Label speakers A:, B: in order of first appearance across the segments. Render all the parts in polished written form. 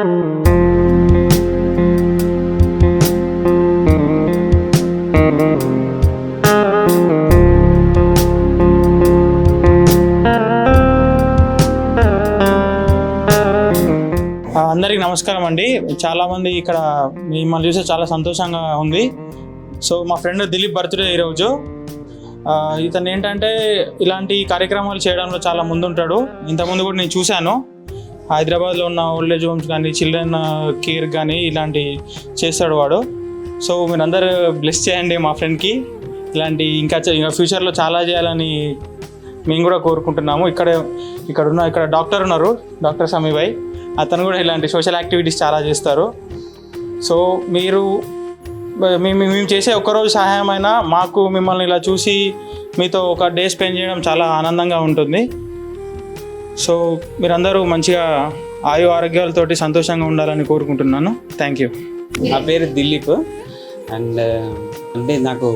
A: అందరికీ నమస్కారం అండి. చాలామంది ఇక్కడ మిమ్మల్ని చూస్తే చాలా సంతోషంగా ఉంది. సో మా ఫ్రెండ్ దిలీప్ బర్త్డే ఈరోజు. ఇతను ఏంటంటే ఇలాంటి కార్యక్రమాలు చేయడంలో చాలా ముందుంటాడు. ఇంతకుముందు కూడా నేను చూశాను. హైదరాబాద్లో ఉన్న ఓల్డ్ ఏజ్ హోమ్స్ కానీ చిల్డ్రన్ కేర్ కానీ ఇలాంటి చేస్తాడు వాడు. సో మీరందరూ బ్లెస్ చేయండి మా ఫ్రెండ్కి. ఇలాంటి ఇంకా ఫ్యూచర్లో చాలా చేయాలని మేము కూడా కోరుకుంటున్నాము. ఇక్కడ డాక్టర్ ఉన్నారు, డాక్టర్ సమీభాయ్. అతను కూడా ఇలాంటి సోషల్ యాక్టివిటీస్ చాలా చేస్తారు. సో మేము చేసే ఒక్కరోజు సహాయమైనా మాకు మిమ్మల్ని ఇలా చూసి మీతో ఒక డే స్పెండ్ చేయడం చాలా ఆనందంగా ఉంటుంది. సో మీరందరూ మంచిగా ఆయు ఆరోగ్యాలతోటి సంతోషంగా ఉండాలని కోరుకుంటున్నాను. Thank you.
B: నా పేరు దిలీప్. అండ్ అంటే నాకు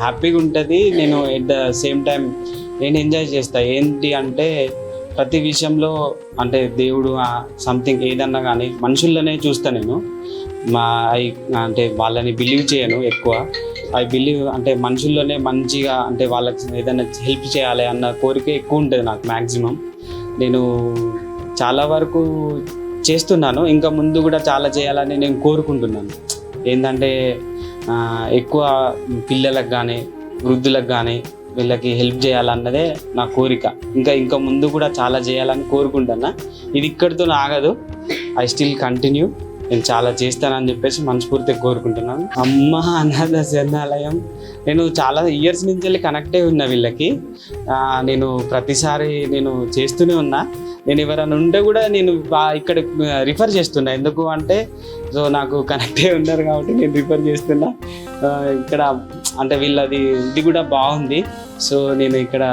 B: హ్యాపీగా ఉంటుంది. నేను ఎట్ ద సేమ్ టైం నేను ఎంజాయ్ చేస్తాను. ఏంటి అంటే ప్రతి విషయంలో అంటే దేవుడు సంథింగ్ ఏదన్నా కానీ మనుషుల్లోనే చూస్తాను నేను. అంటే వాళ్ళని బిలీవ్ చేయను ఎక్కువ. ఐ బిలీవ్ అంటే మనుషుల్లోనే మంచిగా అంటే వాళ్ళకి ఏదైనా హెల్ప్ చేయాలి అన్న కోరిక ఎక్కువ ఉంటుంది నాకు. మ్యాక్సిమం నేను చాలా వరకు చేస్తున్నాను, ఇంకా ముందు కూడా చాలా చేయాలని నేను కోరుకుంటున్నాను. ఏంటంటే ఎక్కువ పిల్లలకు కానీ వృద్ధులకు కానీ వీళ్ళకి హెల్ప్ చేయాలన్నదే నా కోరిక. ఇంకా ముందు కూడా చాలా చేయాలని కోరుకుంటున్నా. ఇది ఇక్కడితో ఆగదు. I still continue. నేను చాలా చేస్తానని చెప్పేసి మనస్ఫూర్తిగా కోరుకుంటున్నాను. అమ్మ అనాథ శరణాలయం నేను చాలా ఇయర్స్ నుంచి వెళ్ళి కనెక్ట్ అయి ఉన్నా వీళ్ళకి. నేను ప్రతిసారి నేను చేస్తూనే ఉన్నా. నేను ఎవరైనా ఉంటే కూడా నేను ఇక్కడ రిఫర్ చేస్తున్నా. ఎందుకు అంటే సో నాకు కనెక్ట్ అయి ఉన్నారు కాబట్టి నేను రిఫర్ చేస్తున్నా. ఇక్కడ అంటే వీళ్ళది ఇది కూడా బాగుంది. సో నేను ఇక్కడ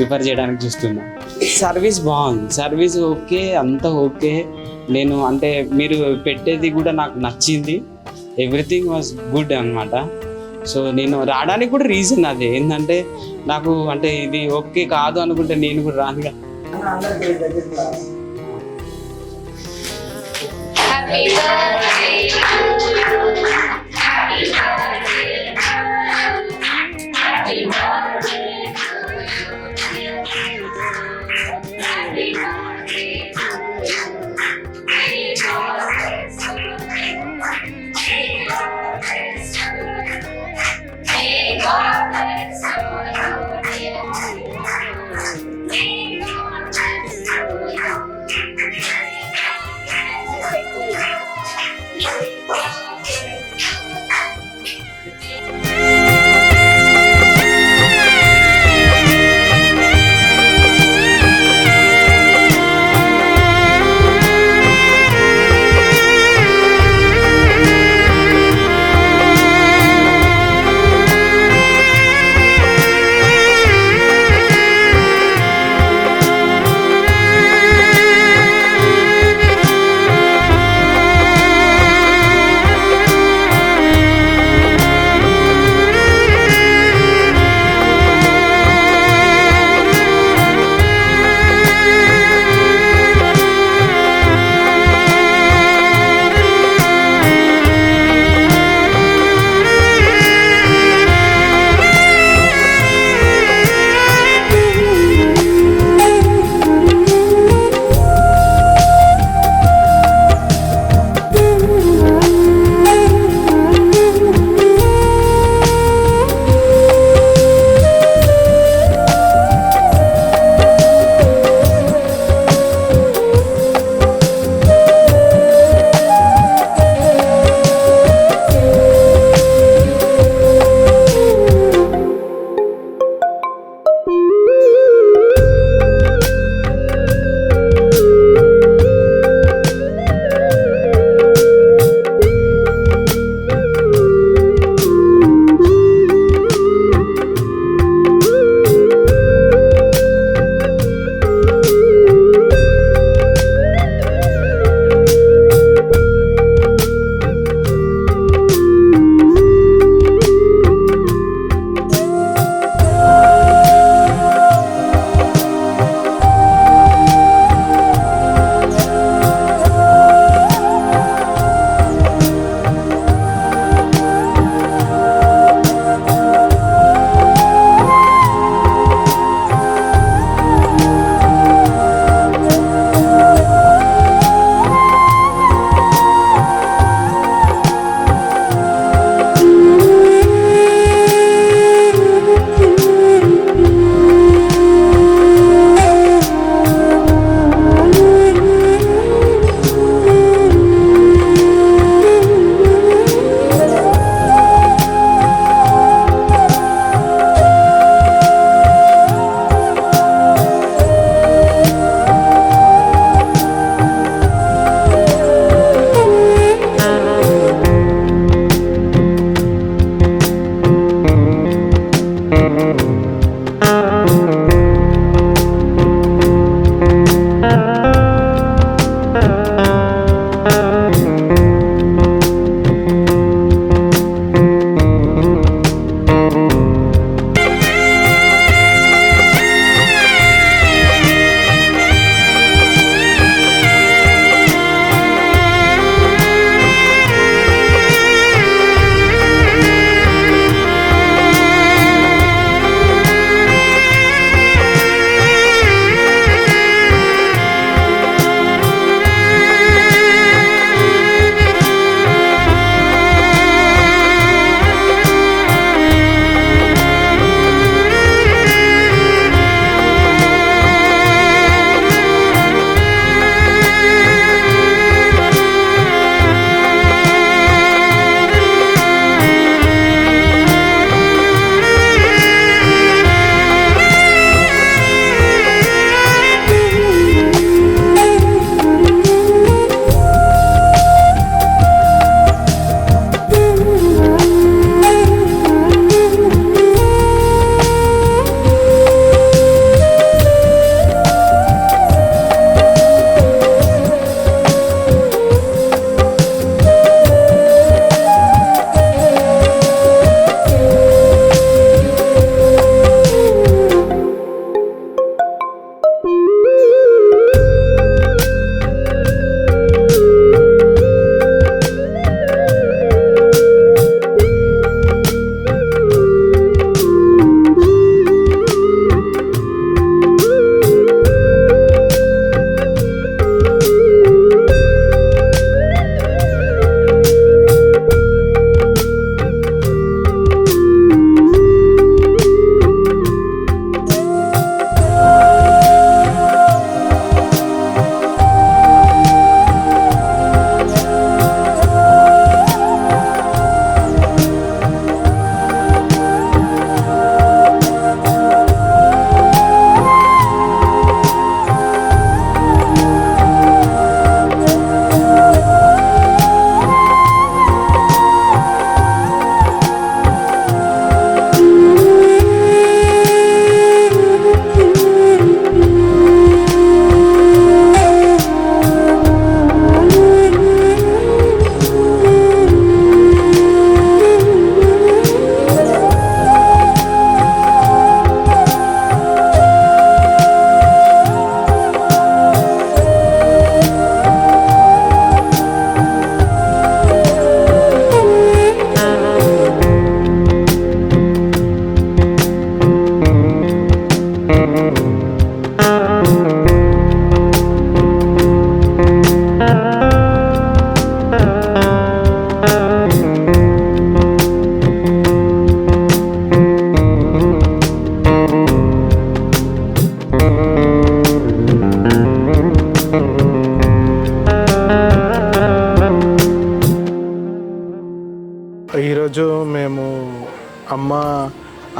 B: రిఫర్ చేయడానికి చూస్తున్నా. సర్వీస్ బాగుంది, సర్వీస్ ఓకే, అంతా ఓకే. నేను అంటే మీరు పెట్టేది కూడా నాకు నచ్చింది. ఎవ్రీథింగ్ వాజ్ గుడ్ అన్నమాట. సో నేను రావడానికి కూడా రీజన్ అదే. ఏంటంటే నాకు అంటే ఇది ఓకే కాదు అనుకుంటే నేను కూడా రానుగా.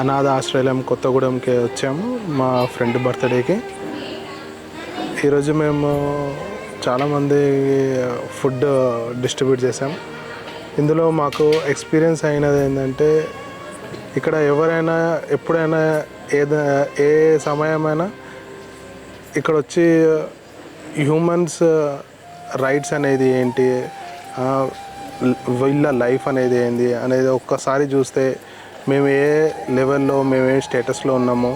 C: అనాథ ఆశ్రయం కొత్తగూడెంకి వచ్చాము మా ఫ్రెండ్ బర్త్డేకి. ఈరోజు మేము చాలామంది ఫుడ్ డిస్ట్రిబ్యూట్ చేసాము. ఇందులో మాకు ఎక్స్పీరియన్స్ అయినది ఏంటంటే ఇక్కడ ఎవరైనా ఎప్పుడైనా ఏ సమయమైనా ఇక్కడ వచ్చి హ్యూమన్స్ రైట్స్ అనేది ఏంటి, వీళ్ళ లైఫ్ అనేది ఏంది అనేది ఒక్కసారి చూస్తే మేము ఏ లెవెల్లో మేము ఏ స్టేటస్లో ఉన్నామో,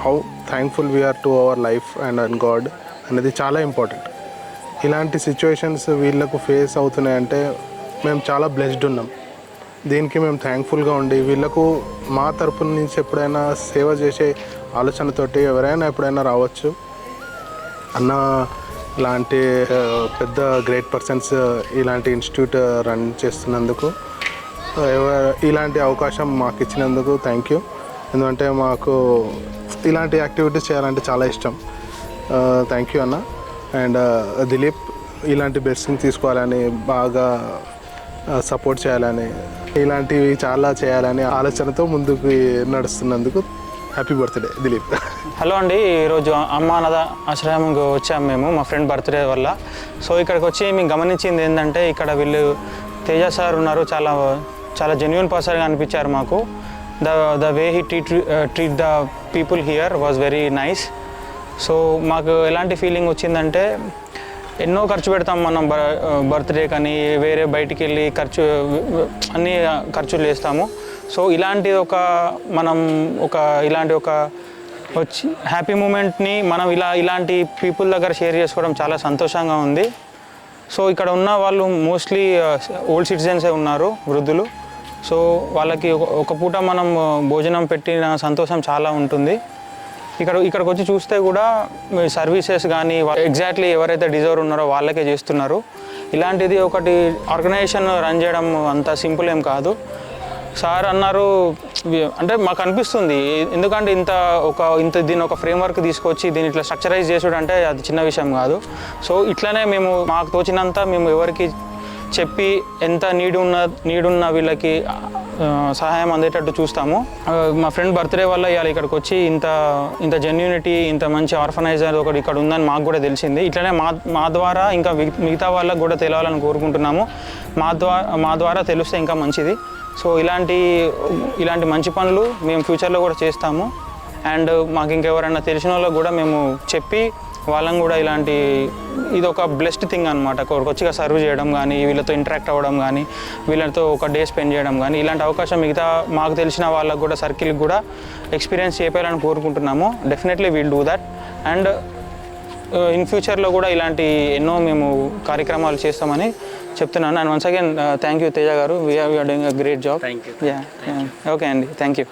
C: how thankful we are to our life and God అనేది చాలా ఇంపార్టెంట్. ఇలాంటి సిచ్యువేషన్స్ వీళ్ళకు ఫేస్ అవుతున్నాయంటే మేము చాలా బ్లెస్డ్ ఉన్నాం. దీనికి మేము థ్యాంక్ఫుల్గా ఉండి వీళ్ళకు మా తరపున నుంచి ఎప్పుడైనా సేవ చేసే ఆలోచనతోటి ఎవరైనా ఎప్పుడైనా రావచ్చు. అన్న లాంటి పెద్ద గ్రేట్ పర్సన్స్ ఇలాంటి ఇన్స్టిట్యూట్ రన్ చేస్తున్నందుకు, ఇలాంటి అవకాశం మాకు ఇచ్చినందుకు థ్యాంక్ యూ. ఎందుకంటే మాకు ఇలాంటి యాక్టివిటీస్ చేయాలంటే చాలా ఇష్టం. థ్యాంక్ యూ అన్న. అండ్ దిలీప్ ఇలాంటి బ్లెస్సింగ్ తీసుకోవాలని, బాగా సపోర్ట్ చేయాలని, ఇలాంటివి చాలా చేయాలని ఆలోచనతో ముందుకు నడుస్తున్నందుకు హ్యాపీ బర్త్డే దిలీప్.
A: హలో అండి, ఈరోజు అమ్మ అనాథ ఆశ్రమంకి వచ్చాము మేము మా ఫ్రెండ్ బర్త్డే వల్ల. సో ఇక్కడికి వచ్చి మేము గమనించింది ఏంటంటే ఇక్కడ వీళ్ళు తేజ సార్ ఉన్నారు, చాలా చాలా జెన్యున్ పర్సన్గా అనిపించారు మాకు. The way he treat the people here was very nice. So మాకు ఎలాంటి ఫీలింగ్ వచ్చిందంటే, ఎన్నో ఖర్చు పెడతాం మనం బర్త్డే కానీ వేరే బయటికి వెళ్ళి అన్ని ఖర్చులు చేస్తాము. సో ఇలాంటి ఇలాంటి ఒక వచ్చి హ్యాపీ మూమెంట్ని మనం ఇలాంటి పీపుల్ దగ్గర షేర్ చేసుకోవడం చాలా సంతోషంగా ఉంది. సో ఇక్కడ ఉన్న వాళ్ళు మోస్ట్లీ ఓల్డ్ సిటిజన్సే ఉన్నారు, వృద్ధులు. సో వాళ్ళకి ఒక పూట మనం భోజనం పెట్టిన సంతోషం చాలా ఉంటుంది. ఇక్కడికి వచ్చి చూస్తే కూడా సర్వీసెస్ కానీ ఎగ్జాక్ట్లీ ఎవరైతే డిజర్వ్ ఉన్నారో వాళ్ళకే చేస్తున్నారు. ఇలాంటిది ఒకటి ఆర్గనైజేషన్ రన్ చేయడం అంత సింపుల్ ఏం కాదు. సార్ అన్నారు అంటే మాకు అనిపిస్తుంది, ఎందుకంటే దీన్ని ఒక ఫ్రేమ్వర్క్ తీసుకొచ్చి దీన్ని ఇట్లా స్ట్రక్చరైజ్ చేసుడు అంటే అది చిన్న విషయం కాదు. సో ఇట్లనే మేము మాకు తోచినంత మేము ఎవరికి చెప్పి ఎంత నీడున్న వీళ్ళకి సహాయం అందేటట్టు చూస్తాము. మా ఫ్రెండ్ బర్త్డే వల్ల ఇవాళ ఇక్కడికి వచ్చి ఇంత జెన్యూనిటీ, ఇంత మంచి ఆర్ఫనైజర్ ఒకటి ఇక్కడ ఉందని మాకు కూడా తెలిసింది. ఇట్లనే మా ద్వారా ఇంకా మిగతా వాళ్ళకు కూడా తెలియాలని కోరుకుంటున్నాము. మా ద్వారా తెలిస్తే ఇంకా మంచిది. సో ఇలాంటి మంచి పనులు మేము ఫ్యూచర్లో కూడా చేస్తాము. అండ్ మాకు ఇంకెవరైనా తెలిసిన వాళ్ళకు కూడా మేము చెప్పి వాళ్ళని కూడా ఇది ఒక బ్లెస్డ్ థింగ్ అనమాట. వచ్చి సర్వ్ చేయడం కానీ, వీళ్ళతో ఇంటరాక్ట్ అవ్వడం కానీ, వీళ్ళతో ఒక డే స్పెండ్ చేయడం కానీ, ఇలాంటి అవకాశం మిగతా మాకు తెలిసిన వాళ్ళకు కూడా సర్కిల్కి కూడా ఎక్స్పీరియన్స్ చేయాలని కోరుకుంటున్నాము. Definitely will do that. And in ఫ్యూచర్లో కూడా ఇలాంటి ఎన్నో మేము కార్యక్రమాలు చేస్తామని చెప్తున్నాను. And once again thank you Teja గారు. We're doing a great job.
B: Thank you.
A: Okay అండి, థ్యాంక్ యూ.